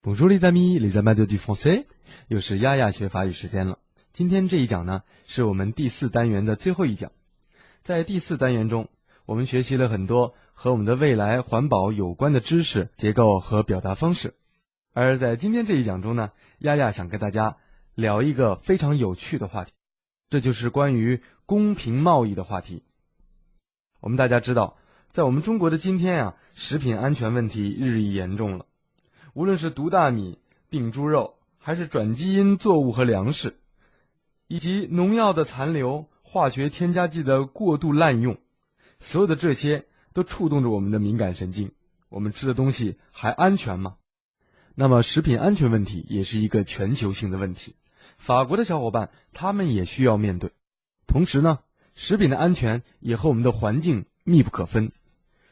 Bonjour les amis, les amateurs du français， 又是丫丫学法语时间了。今天这一讲呢，是我们第4单元的最后一讲。在第4单元中，我们学习了很多和我们的未来环保有关的知识、结构和表达方式。而在今天这一讲中呢，丫丫想跟大家聊一个非常有趣的话题，这就是关于公平贸易的话题。我们大家知道，在我们中国的今天啊，食品安全问题日益严重了。无论是毒大米、病猪肉，还是转基因作物和粮食，以及农药的残留、化学添加剂的过度滥用，所有的这些都触动着我们的敏感神经。我们吃的东西还安全吗？那么食品安全问题也是一个全球性的问题，法国的小伙伴他们也需要面对。同时呢，食品的安全也和我们的环境密不可分，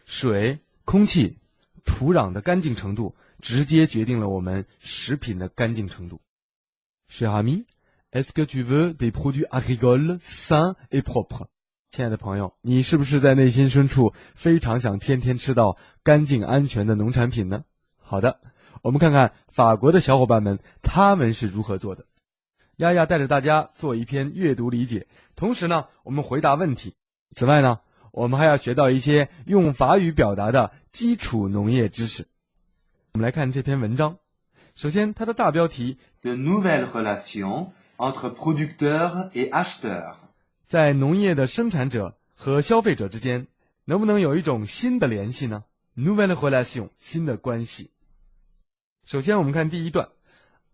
水、空气、土壤的干净程度直接决定了我们食品的干净程度。Cher ami, est-ce que tu veux des produits agricoles sains et propres？ 亲爱的朋友，你是不是在内心深处非常想天天吃到干净安全的农产品呢？好的，我们看看法国的小伙伴们他们是如何做的。丫丫带着大家做一篇阅读理解，同时呢，我们回答问题。此外呢，我们还要学到一些用法语表达的基础农业知识。我们来看这篇文章。首先，它的大标题 De nouvelles relations entre producteurs et acheteurs。 在农业的生产者和消费者之间，能不能有一种新的联系呢？ Nouvelles relations， 新的关系。首先，我们看第一段。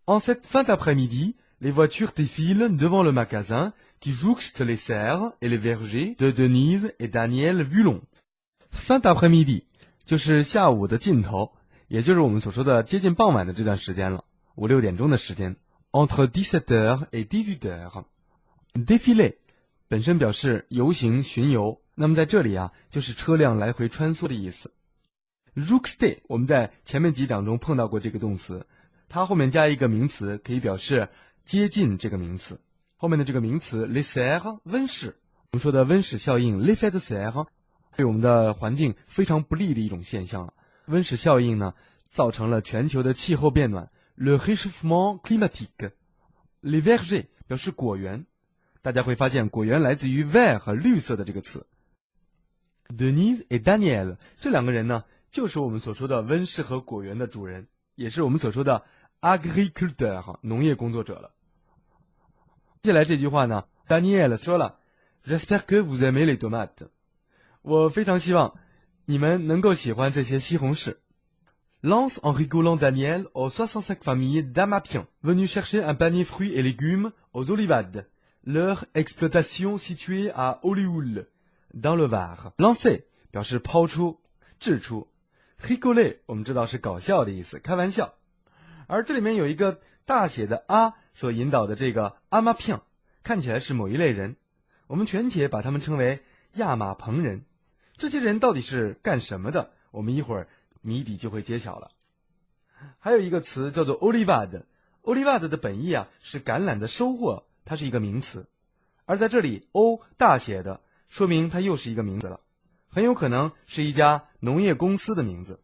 En cette fin d'après-midi, les voitures défilent devant le magasin qui jouxte les serres et les vergers de Denise et Daniel Vullon。 Fin d'après-midi 就是下午的尽头，也就是我们所说的接近傍晚的这段时间了，5、6点钟的时间。Entre 17h et 18h。 Défilé 本身表示游行巡游，那么在这里啊，就是车辆来回穿梭的意思。Jouxter 我们在前面几章中碰到过这个动词，它后面加一个名词，可以表示接近这个名词。后面的这个名词 les serres 温室，我们说的温室效应 l'effet de serre 对我们的环境非常不利的一种现象啊。温室效应呢，造成了全球的气候变暖 le réchauffement climatique。 Les vergers 表示果园，大家会发现果园来自于 vert 和绿色的这个词。Denise et Daniel 这两个人呢，就是我们所说的温室和果园的主人，也是我们所说的 agriculteur 农业工作者了。接下来这句话呢， Daniel 说了 J'espère que vous aimez les tomates。 我非常希望你们能够喜欢这些西红柿。 Lance en rigolant Daniel aux 65 familles d'Amapiens venus chercher un panier fruits et légumes aux Olivades, leur exploitation située à Olioul dans le Var。 Lancer 表示抛出、掷出， rigoler 我们知道是搞笑的意思，开玩笑。而这里面有一个大写的啊所引导的这个 Amapiens， 看起来是某一类人，我们全帖把他们称为亚马朋人。这些人到底是干什么的？我们一会儿谜底就会揭晓了。还有一个词叫做 Olivade， 的本意啊是橄榄的收获，它是一个名词。而在这里 O 大写的，说明它又是一个名字了，很有可能是一家农业公司的名字。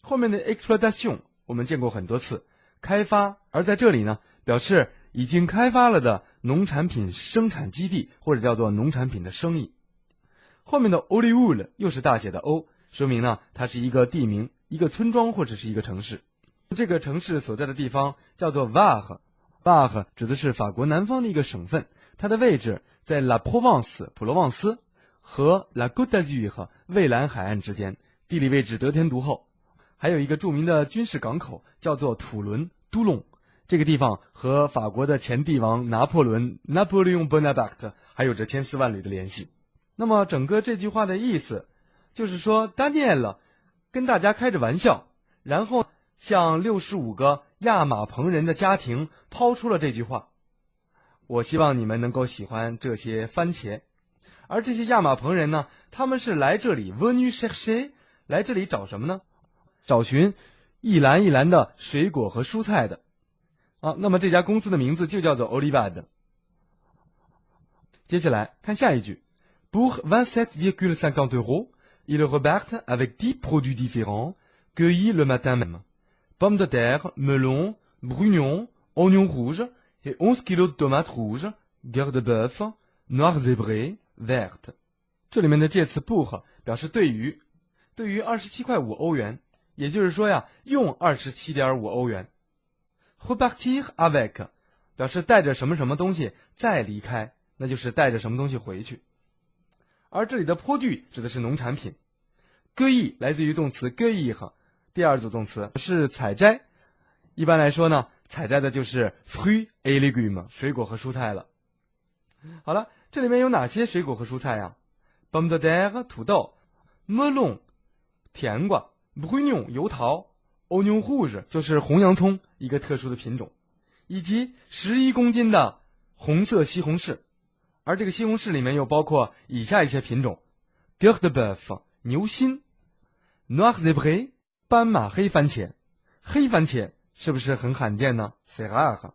后面的 exploitation 我们见过很多次，开发，而在这里呢，表示已经开发了的农产品生产基地，或者叫做农产品的生意。后面的 Olioul 又是大写的 O， 说明呢它是一个地名，一个村庄或者是一个城市。这个城市所在的地方叫做 Var， 指的是法国南方的一个省份，它的位置在 La Provence 普罗旺斯和 La Côte d'Azur 蔚蓝海岸之间，地理位置得天独厚。还有一个著名的军事港口叫做土伦都隆，这个地方和法国的前帝王拿破仑 Napoleon Bonaparte 还有着千丝万缕的联系。那么整个这句话的意思就是说 Daniel 跟大家开着玩笑，然后向65个亚马朋人的家庭抛出了这句话。我希望你们能够喜欢这些番茄。而这些亚马朋人呢，他们是来这里 venu chercher， 来这里找什么呢？找寻一篮一篮的水果和蔬菜的啊。那么这家公司的名字就叫做 Olivade。 接下来看下一句。Pour 27,50 €, ils repartent avec 10 produits différents, cueillis le matin même. pommes de terre, melons, brugnons, oignons rouges et 11 kilos de tomates rouges, cœur de bœuf, noires zébrées, vertes。这里面的介词 pour 表示对于27.5欧元，也就是说呀，用27.5欧元。repartir avec 表示带着什么什么东西再离开，那就是带着什么东西回去。而这里的 produit 指的是农产品。cueillir 来自于动词 cueillir， 第二组动词是采摘。一般来说呢，采摘的就是 fruits et légumes 水果和蔬菜了。好了，这里面有哪些水果和蔬菜呀？pomme de terre 土豆 melon 甜瓜 brugnon 油桃 oignon rouge 就是红洋葱，一个特殊的品种，以及11公斤的红色西红柿。而这个西红柿里面又包括以下一些品种 cœur de bœuf 牛心 noires zébrées 斑马黑番茄。黑番茄是不是很罕见呢？ c'est rare。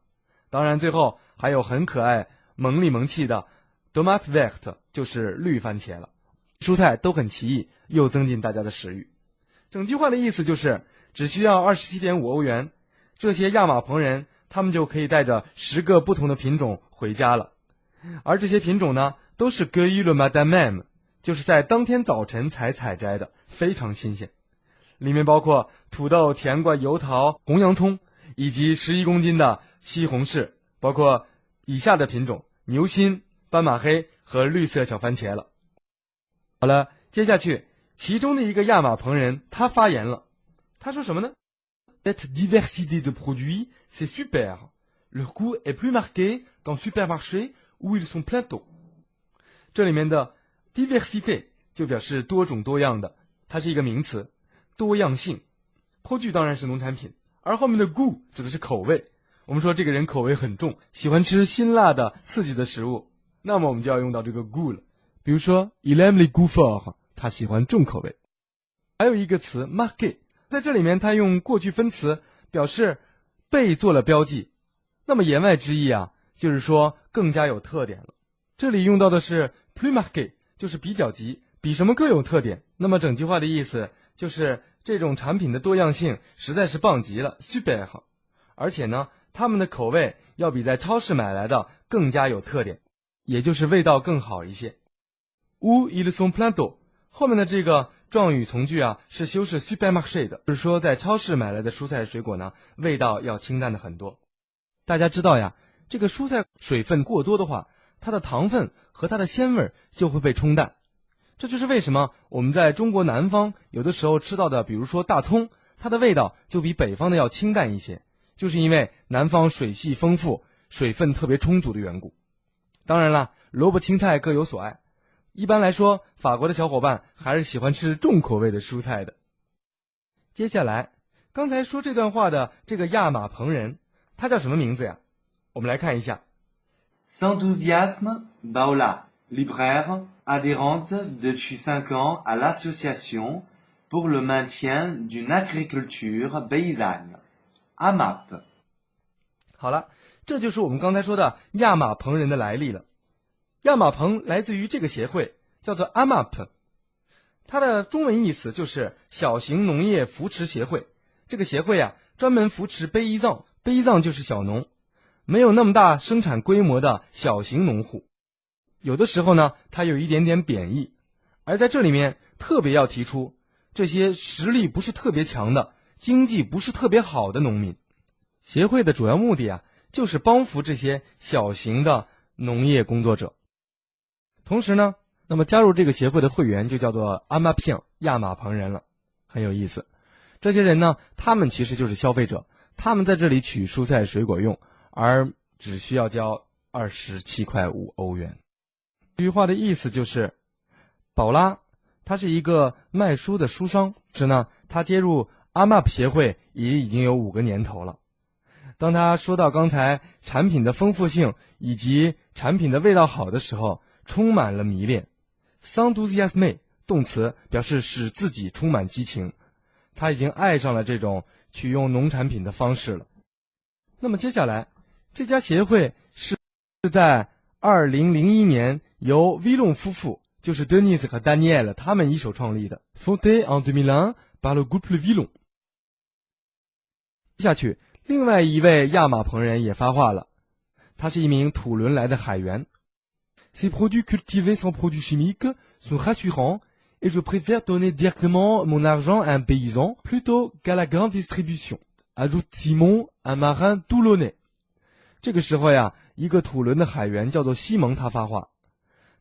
当然最后还有很可爱萌里萌气的 tomate verte 就是绿番茄了。蔬菜都很奇异，又增进大家的食欲。整句话的意思就是只需要27.5欧元，这些亚马朋人他们就可以带着10个不同的品种回家了。而这些品种呢，都是 cueilli le matin même， 就是在当天早晨才采摘的，非常新鲜。里面包括土豆、甜瓜、油桃、红洋葱，以及11公斤的西红柿，包括以下的品种牛心、斑马黑和绿色小番茄了。好了，接下去其中的一个亚马朋人他发言了，他说什么呢？ Cette diversité de produits, c'est super. Leur goût est plus marqué qu'en supermarché où ils sont pleins d'eau。 这里面的 diversité 就表示多种多样的，它是一个名词，多样性。produit当然是农产品，而后面的 goût 指的是口味。我们说这个人口味很重，喜欢吃辛辣的刺激的食物，那么我们就要用到这个 goût 了。比如说 il aime les goûts forts， 他喜欢重口味。还有一个词 marqué， 在这里面他用过去分词表示被做了标记，那么言外之意啊，就是说更加有特点了。这里用到的是 plus marqué， 就是比较级，比什么更有特点。那么整句话的意思就是这种产品的多样性实在是棒极了 super， 而且呢他们的口味要比在超市买来的更加有特点，也就是味道更好一些。où ils sont pleins d'eau 后面的这个状语从句啊是修饰 supermarché 的，就是说在超市买来的蔬菜水果呢味道要清淡的很多。大家知道呀，这个蔬菜水分过多的话，它的糖分和它的鲜味就会被冲淡。这就是为什么我们在中国南方有的时候吃到的比如说大葱，它的味道就比北方的要清淡一些，就是因为南方水系丰富，水分特别充足的缘故。当然了，萝卜青菜各有所爱，一般来说法国的小伙伴还是喜欢吃重口味的蔬菜的。接下来刚才说这段话的这个亚马朋人，他叫什么名字呀？我们来看一下。 S'enthousiasme Baola, libraire, adhérente depuis 5 ans à l'association pour le maintien d'une agriculture paysanne, AMAP。 好了，这就是我们刚才说的亚马朋人的来历了。亚马朋来自于这个协会，叫做 AMAP， 它的中文意思就是小型农业扶持协会。这个协会啊，专门扶持paysan就是小农，没有那么大生产规模的小型农户。有的时候呢，它有一点点贬义，而在这里面特别要提出这些实力不是特别强的、经济不是特别好的农民。协会的主要目的啊，就是帮扶这些小型的农业工作者。同时呢，那么加入这个协会的会员就叫做阿马片亚马朋人了，很有意思。这些人呢，他们其实就是消费者，他们在这里取蔬菜水果用，而只需要交27.5欧元。这句话的意思就是，宝拉他是一个卖书的书商，是呢，他接入阿马协会也已经有5个年头了。当他说到刚才产品的丰富性以及产品的味道好的时候，充满了迷恋。s'enthousiasmer 动词表示使自己充满激情，他已经爱上了这种取用农产品的方式了。那么接下来，这家协会是在2001年由 Villon 夫妇，就是 Denise 和 Daniel 他们一手创立的。Fondé en 2001 par le groupe Villon。下去，另外一位亚马朋人也发话了，他是一名土伦来的海员。Ces produits cultivés sans produits chimiques sont rassurants et je préfère donner directement mon argent à un paysan plutôt qu'à la grande distribution, ajoute Simon, un marin toulonnais。这个时候呀，一个土伦的海员叫做西蒙，他发话，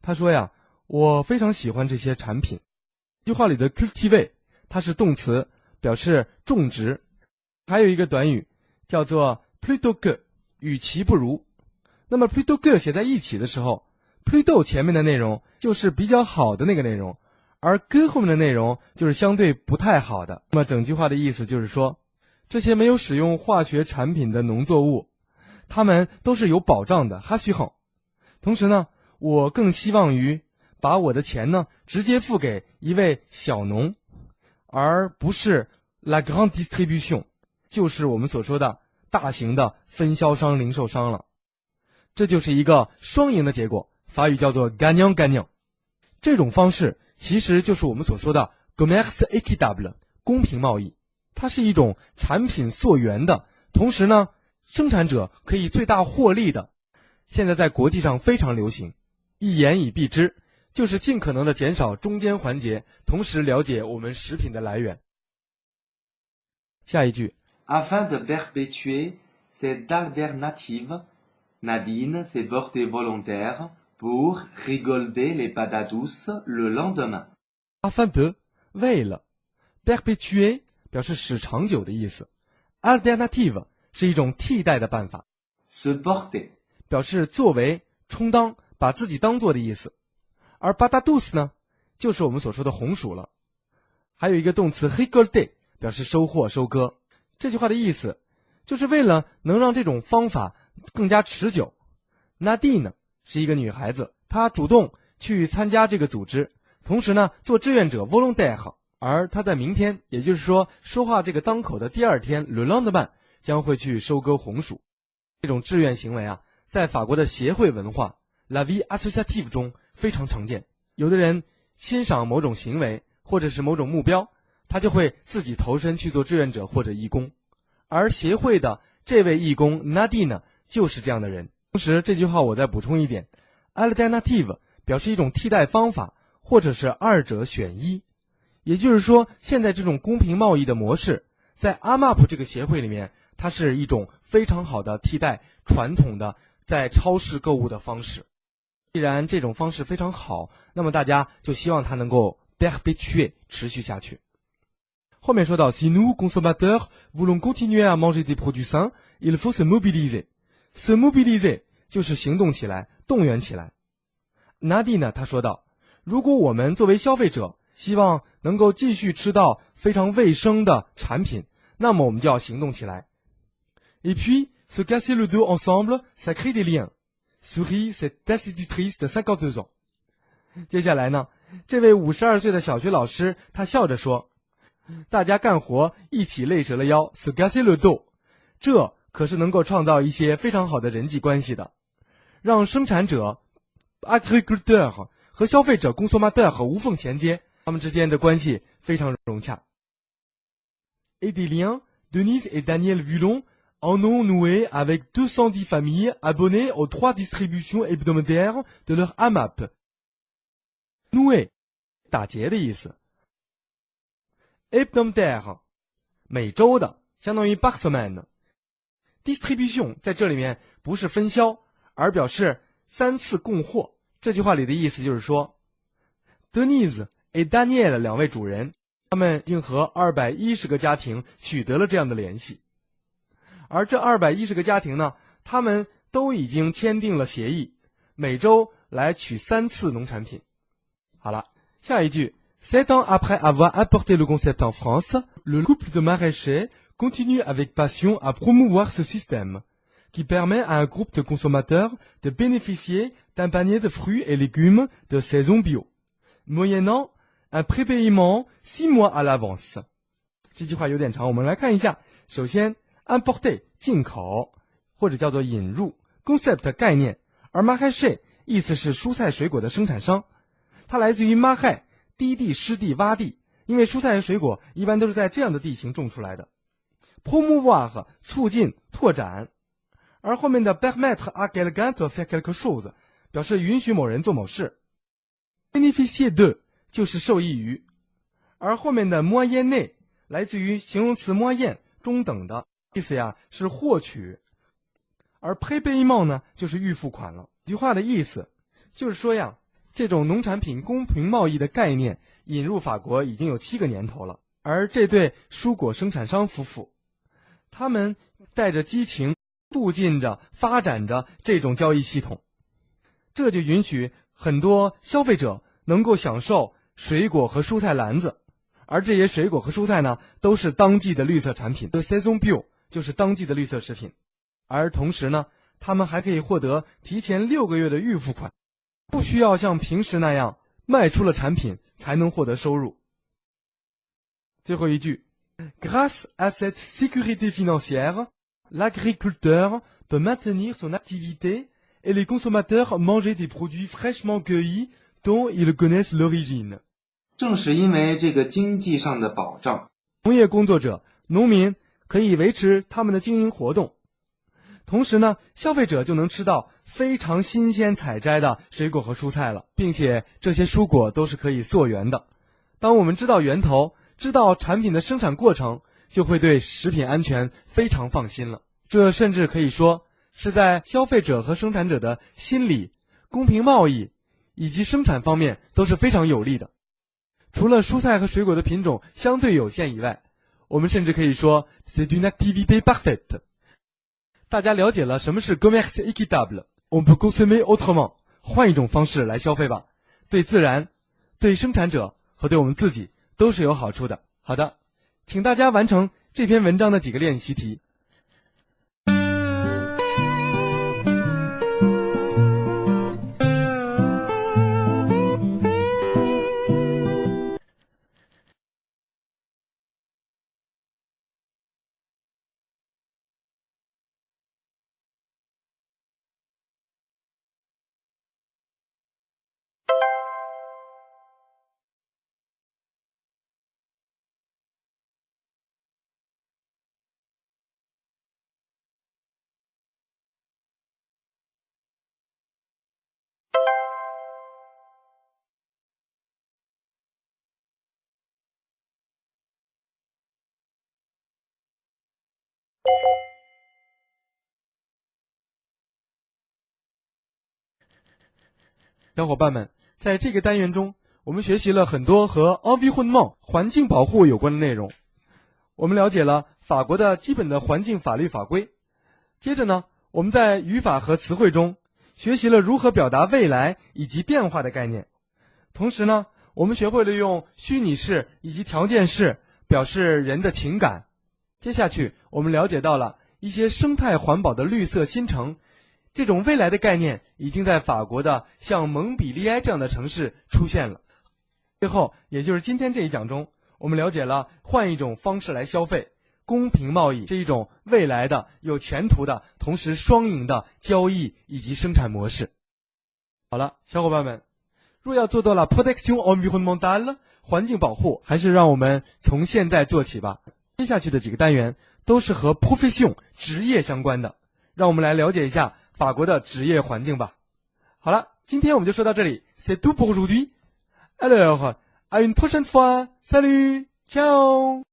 他说呀，我非常喜欢这些产品。这句话里的 cultiver 它是动词，表示种植。还有一个短语叫做 plutôt que， 与其不如。那么 plutôt que 写在一起的时候， plutôt 前面的内容就是比较好的那个内容，而 que 后面的内容就是相对不太好的。那么整句话的意思就是说，这些没有使用化学产品的农作物，它们都是有保障的，哈许好。同时呢，我更希望于把我的钱呢直接付给一位小农，而不是 la grande distribution， 就是我们所说的大型的分销商、零售商了。这就是一个双赢的结果，法语叫做 gagnant gagnant。这种方式其实就是我们所说的 commerce équitable， 公平贸易。它是一种产品溯源的，同时呢，生产者可以最大获利的。现在在国际上非常流行，一言以蔽之，就是尽可能的减少中间环节，同时了解我们食品的来源。下一句 Afin de perpétuer cette alternative, Nadine s'est portée volontaire pour rigoler les patates douces le lendemain. afin de 为了 perpétuer 表示使长久的意思， alternative 是一种替代的办法， Se porter, 表示作为、充当、把自己当做的意思。而 patates douces 呢，就是我们所说的红薯了。还有一个动词 rigoler 表示收获、收割。这句话的意思就是为了能让这种方法更加持久。Nadine 呢是一个女孩子，她主动去参加这个组织，同时呢做志愿者 volontaire， 而她在明天，也就是说说话这个当口的第二天 le lendemain 将会去收割红薯。这种志愿行为啊，在法国的协会文化 la vie associative 中非常常见。有的人欣赏某种行为或者是某种目标，他就会自己投身去做志愿者或者义工，而协会的这位义工 Nadine 就是这样的人。同时这句话我再补充一点， alternative 表示一种替代方法，或者是二者选一。也就是说，现在这种公平贸易的模式在 AMAP 这个协会里面，它是一种非常好的替代传统的在超市购物的方式。既然这种方式非常好，那么大家就希望它能够 perpétuer 持续下去。后面说到 Si nous, consommateurs, voulons continuer à manger des produits sains, il faut se mobiliser. Se mobiliser 就是行动起来，动员起来。Nadine 呢，他说道，如果我们作为消费者希望能够继续吃到非常卫生的产品，那么我们就要行动起来。Et puis, se casser le dos ensemble, ça crée des liens. Sourit cette institutrice de 52 ans. 接下来呢，这位52岁的小学老师，他笑着说，大家干活一起累折了腰 se casser le dos， 这可是能够创造一些非常好的人际关系的，让生产者 agriculteur 和消费者 consommateur 无缝衔接，他们之间的关系非常融洽。Et des liens, Denise et Daniel Vulon en ont noué avec 210 familles abonnées aux 3 distributions hebdomadaires de leur AMAP. Noué 打结的意思， hebdomadaire 每周的，相当于 par semaine。 distribution 在这里面不是分销，而表示3次供货。这句话里的意思就是说， Denise et Daniel 两位主人，他们已经和210个家庭取得了这样的联系，而这210个家庭呢，他们都已经签订了协议，每周来取3次农产品。好了，下一句 7 ans après avoir apporté le concept en France, le couple de maraîchers continue avec passion à promouvoir ce système, qui permet à un groupe de consommateurs de bénéficier d'un panier de fruits et légumes de saison bio, moyennant un prépaiement 6 mois à l'avance。 这句话有点长，我们来看一下。首先 importer 进口或者叫做引入， concept 概念，而 maraîcher 意思是蔬菜水果的生产商，它来自于 marais 低地、湿地、洼地，因为蔬菜和水果一般都是在这样的地形种出来的。promouvoir 促进拓展，而后面的 permettre à quelqu'un de faire quelque chose 表示允许某人做某事。bénéficier de 就是受益于，而后面的 moyenner 来自于形容词 moyen 中等的，意思呀是获取，而 prépaiement 呢就是预付款了。这句话的意思就是说呀，这种农产品公平贸易的概念引入法国已经有7个年头了，而这对蔬果生产商夫妇，他们带着激情促进着发展着这种交易系统，这就允许很多消费者能够享受水果和蔬菜篮子，而这些水果和蔬菜呢都是当季的绿色产品， saison bio 就是当季的绿色食品，而同时呢他们还可以获得提前6个月的预付款，不需要像平时那样卖出了产品才能获得收入。最后一句 Grâce à cette sécurité financière, l'agriculteur peut maintenir son activité et les consommateurs manger des produits fraîchement cueillis dont ils connaissent l'origine. 正是因为这个经济上的保障，农业工作者、农民可以维持他们的经营活动，同时呢，消费者就能吃到非常新鲜采摘的水果和蔬菜了，并且这些蔬果都是可以溯源的。当我们知道源头，知道产品的生产过程，就会对食品安全非常放心了。这甚至可以说是在消费者和生产者的心理、公平贸易以及生产方面都是非常有利的。除了蔬菜和水果的品种相对有限以外，我们甚至可以说 c'est une activité parfaite。 大家了解了什么是 commerce équitable， on peut consommer autrement， 换一种方式来消费吧，对自然、对生产者和对我们自己都是有好处的。好的，请大家完成这篇文章的几个练习题。小伙伴们，在这个单元中，我们学习了很多和 environnement 环境保护有关的内容。我们了解了法国的基本的环境法律法规。接着呢，我们在语法和词汇中学习了如何表达未来以及变化的概念。同时呢，我们学会了用虚拟式以及条件式表示人的情感。接下去，我们了解到了一些生态环保的绿色新城。这种未来的概念已经在法国的像蒙彼利埃这样的城市出现了。最后，也就是今天这一讲中，我们了解了换一种方式来消费，公平贸易是一种未来的有前途的同时双赢的交易以及生产模式。好了，小伙伴们，若要做到了 protection environnementale 环境保护，还是让我们从现在做起吧。接下去的几个单元都是和 profession 职业相关的，让我们来了解一下法国的职业环境吧。好了，今天我们就说到这里。C'est tout pour aujourd'hui. Alors, à une prochaine fois. Salut, ciao.